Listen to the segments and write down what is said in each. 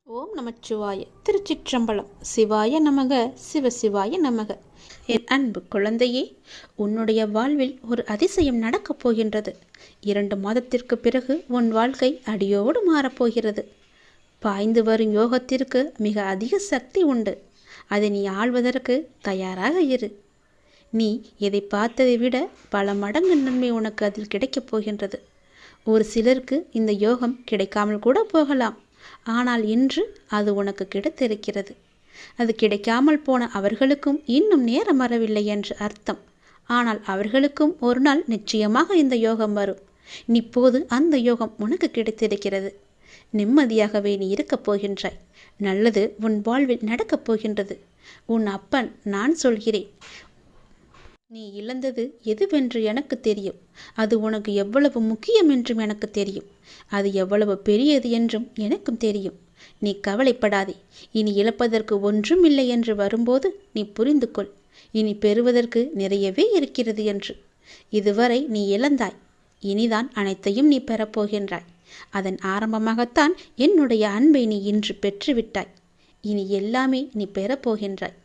ஓம் நமச்சிவாய. திருச்சிற்றம்பலம். சிவாய நமக, சிவசிவாய நமக. என் அன்பு குழந்தையே, உன்னுடைய வாழ்வில் ஒரு அதிசயம் நடக்கப் போகின்றது. 2 மாதத்திற்கு பிறகு உன் வாழ்க்கை அடியோடு மாறப்போகிறது. பாய்ந்து வரும் யோகத்திற்கு மிக அதிக சக்தி உண்டு. அதை நீ ஆள்வதற்கு தயாராக இரு. நீ எதை பார்த்ததை விட பல மடங்கு நன்மை உனக்கு அதில் கிடைக்கப் போகின்றது. ஒரு சிலருக்கு இந்த யோகம் கிடைக்காமல் கூட போகலாம். ஆனால் இன்று அது உனக்கு கிடைத்திருக்கிறது. அது கிடைக்காமல் போன அவர்களுக்கும் இன்னும் நேரம் வரவில்லை என்று அர்த்தம். ஆனால் அவர்களுக்கும் ஒரு நாள் நிச்சயமாக இந்த யோகம் வரும். இப்போது அந்த யோகம் உனக்கு கிடைத்திருக்கிறது. நிம்மதியாகவே நீ இருக்கப் போகின்றாய். நல்லது உன் வாழ்வில் நடக்கப் போகின்றது. உன் அப்பன் நான் சொல்கிறேன். நீ இழந்தது எதுவென்று எனக்கு தெரியும். அது உனக்கு எவ்வளவு முக்கியம் என்றும் எனக்கு தெரியும். அது எவ்வளவு பெரியது என்றும் எனக்கும் தெரியும். நீ கவலைப்படாதே. இனி இழப்பதற்கு ஒன்றும் இல்லை என்று வரும்போது நீ புரிந்து கொள். இனி பெறுவதற்கு நிறையவே இருக்கிறது என்று. இதுவரை நீ இழந்தாய். இனிதான் அனைத்தையும் நீ பெறப்போகின்றாய். அதன் ஆரம்பமாகத்தான் என்னுடைய அன்பை நீ இன்று பெற்றுவிட்டாய். இனி எல்லாமே நீ பெறப்போகின்றாய்.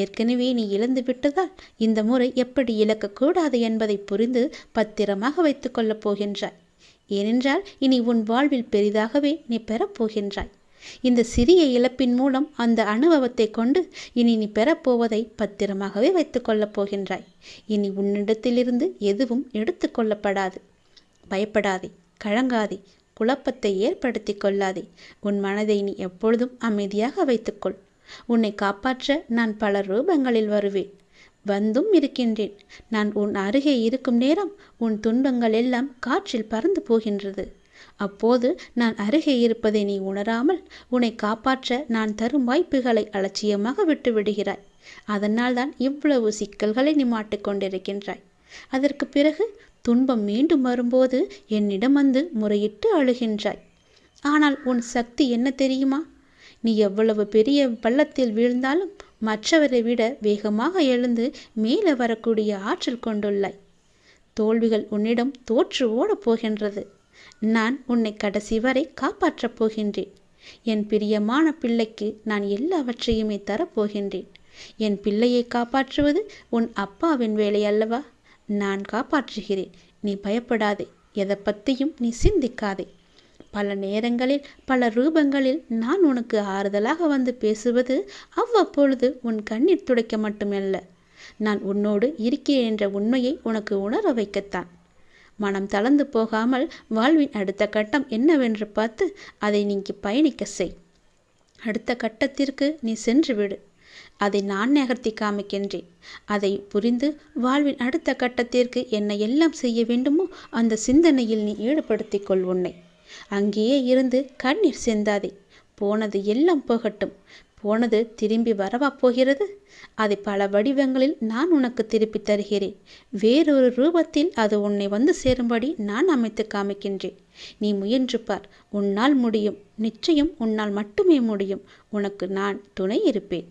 ஏற்கனவே நீ இழந்து விட்டதால் இந்த முறை எப்படி இழக்கக்கூடாது என்பதை புரிந்து பத்திரமாக வைத்துக் கொள்ளப் போகின்றாய். ஏனென்றால் இனி உன் வாழ்வில் பெரிதாகவே நீ பெறப்போகின்றாய். இந்த சிறிய இழப்பின் மூலம் அந்த அனுபவத்தை கொண்டு இனி நீ பெறப்போவதை பத்திரமாகவே வைத்துக் கொள்ளப் போகின்றாய். இனி உன்னிடத்திலிருந்து எதுவும் எடுத்து கொள்ளப்படாது. பயப்படாதே, கலங்காதே, குழப்பத்தை ஏற்படுத்தி கொள்ளாதே. உன் மனதை நீ எப்பொழுதும் அமைதியாக வைத்துக்கொள். உன்னை காப்பாற்ற நான் பல ரூபங்களில் வருவேன். வந்தும் இருக்கின்றேன். நான் உன் அருகே இருக்கும் நேரம் உன் துன்பங்கள் எல்லாம் காற்றில் பறந்து போகின்றது. அப்போது நான் அருகே இருப்பதை நீ உணராமல் உன்னை காப்பாற்ற நான் தரும் வாய்ப்புகளை அலட்சியமாக விட்டு விடுகிறாய். அதனால்தான் இவ்வளவு சிக்கல்களை நீ மாட்டிக்கொண்டிருக்கின்றாய். அதற்கு பிறகு துன்பம் மீண்டும் வரும்போது என்னிடம் வந்து முறையிட்டு அழுகின்றாய். ஆனால் உன் சக்தி என்ன தெரியுமா? நீ எவ்வளவு பெரிய பள்ளத்தில் வீழ்ந்தாலும் மற்றவரை விட வேகமாக எழுந்து மேலே வரக்கூடிய ஆற்றல் கொண்டுள்ளாய். தோல்விகள் உன்னிடம் தோற்று ஓடப் போகின்றது. நான் உன்னை கடைசி வரை காப்பாற்றப் போகின்றேன். என் பிரியமான பிள்ளைக்கு நான் எல்லாவற்றையுமே தரப்போகின்றேன். என் பிள்ளையை காப்பாற்றுவது உன் அப்பாவின் வேலை அல்லவா? நான் காப்பாற்றுகிறேன். நீ பயப்படாதே. எதை பற்றியும் நீ சிந்திக்காதே. பல நேரங்களில் பல ரூபங்களில் நான் உனக்கு ஆறுதலாக வந்து பேசுவது அவ்வப்பொழுது உன் கண்ணீர் துடைக்க மட்டுமல்ல, நான் உன்னோடு இருக்கிறேன் என்ற உண்மையை உனக்கு உணர வைக்கத்தான். மனம் தளர்ந்து போகாமல் வாழ்வின் அடுத்த கட்டம் என்னவென்று பார்த்து அதை நீங்கி பயணிக்க செய். அடுத்த கட்டத்திற்கு நீ சென்று விடு. அதை நான் நகர்த்தி காமிக்கின்றேன். அதை புரிந்து வாழ்வின் அடுத்த கட்டத்திற்கு என்ன எல்லாம் செய்ய வேண்டுமோ அந்த சிந்தனையில் நீ ஈடுபடுத்திக் கொள். உன்னை அங்கேயே இருந்து கண்ணீர் சிந்தாதே. போனது எல்லாம் போகட்டும். போனது திரும்பி வரவா போகிறது? அதை பல வடிவங்களில் நான் உனக்கு திருப்பி தருகிறேன். வேறொரு ரூபத்தில் அது உன்னை வந்து சேரும்படி நான் அமைத்து காமிக்கின்றேன். நீ முயன்று பார். உன்னால் முடியும். நிச்சயம் உன்னால் மட்டுமே முடியும். உனக்கு நான் துணை இருப்பேன்.